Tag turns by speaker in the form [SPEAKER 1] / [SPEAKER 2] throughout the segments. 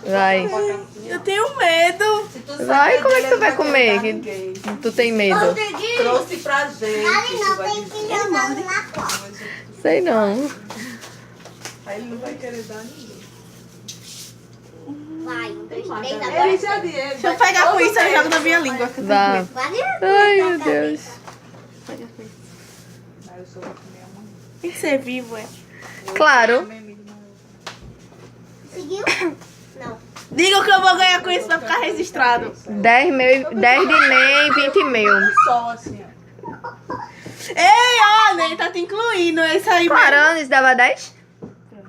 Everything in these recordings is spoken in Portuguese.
[SPEAKER 1] Vai.
[SPEAKER 2] Eu tenho medo.
[SPEAKER 1] Vai, como é que tu vai comer? Tu tem medo?
[SPEAKER 3] Trouxe pra gente.
[SPEAKER 4] Ali não, tem que levar na copa.
[SPEAKER 1] Sei não.
[SPEAKER 3] Aí ele não vai querer dar ninguém.
[SPEAKER 4] Vai, 1, 2, 3,
[SPEAKER 3] Ele
[SPEAKER 4] agora.
[SPEAKER 3] já disse.
[SPEAKER 2] Se eu pegar com isso, eu jogo na minha língua.
[SPEAKER 1] Vá. Ai, meu Deus.
[SPEAKER 2] Pega com isso.
[SPEAKER 3] Aí eu só vou comer amanhã.
[SPEAKER 2] Tem que ser vivo, é.
[SPEAKER 1] Claro.
[SPEAKER 4] Conseguiu? Não.
[SPEAKER 2] Diga que eu vou ganhar com isso pra ficar registrado.
[SPEAKER 1] 10 de MEI e 20 mil.
[SPEAKER 3] Só assim, ó.
[SPEAKER 2] Ei, ó, ele tá te incluindo. É isso aí,
[SPEAKER 1] Claro, antes dava 10?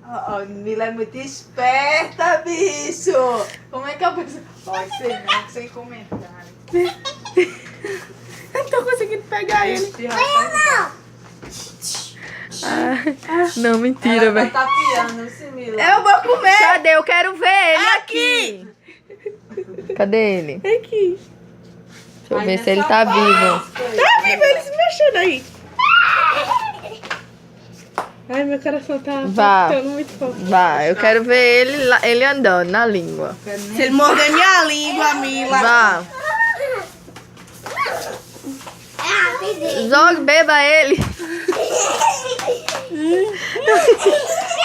[SPEAKER 3] Ó, Mila é muito esperta, bicho. Como é que eu penso? Ó, sem comentário.
[SPEAKER 2] Eu não tô conseguindo pegar ele.
[SPEAKER 3] Esse rapaz
[SPEAKER 4] Não.
[SPEAKER 1] Não, mentira,
[SPEAKER 3] ela
[SPEAKER 1] velho.
[SPEAKER 3] tá tapeando, se Mila.
[SPEAKER 2] Eu vou comer.
[SPEAKER 1] Cadê? Eu quero ver ele
[SPEAKER 2] Aqui.
[SPEAKER 1] Cadê ele?
[SPEAKER 2] Aqui.
[SPEAKER 1] Deixa eu ver se ele tá vivo.
[SPEAKER 2] Tá vivo ele se mexendo aí. Ai, meu coração tá
[SPEAKER 1] Vá.
[SPEAKER 2] ficando muito forte.
[SPEAKER 1] Vá, eu quero ver ele andando na língua.
[SPEAKER 2] Se ele morder minha língua, Mila.
[SPEAKER 1] Vá.
[SPEAKER 4] Ah, peguei.
[SPEAKER 1] Jogue, beba ele.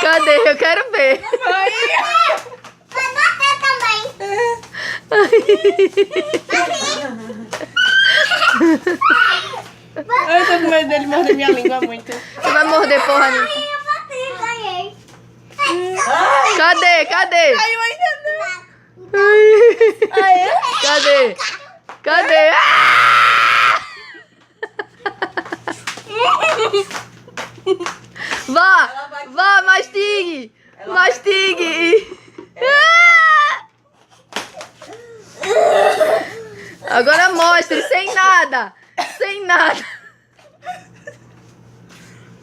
[SPEAKER 1] Cadê? Eu quero ver.
[SPEAKER 4] Vai bater também.
[SPEAKER 2] Eu tô com medo dele morder minha língua muito.
[SPEAKER 1] Você vai morder porra nenhuma.
[SPEAKER 4] Eu bati, ganhei.
[SPEAKER 1] Cadê? Cadê?
[SPEAKER 2] Ai, eu ainda não.
[SPEAKER 1] Cadê? Cadê? Vá, mastigue. Mastigue. Agora mostre, sem nada. Sem nada.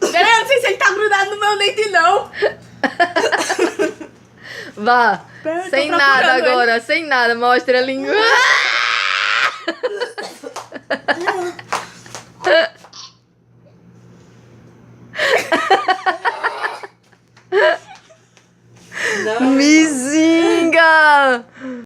[SPEAKER 2] Peraí, eu não sei se ele tá grudado no meu dente, não.
[SPEAKER 1] Vá.
[SPEAKER 2] Pera, tô
[SPEAKER 1] Sem
[SPEAKER 2] procurando
[SPEAKER 1] nada
[SPEAKER 2] ele.
[SPEAKER 1] agora, sem nada. Mostre a língua.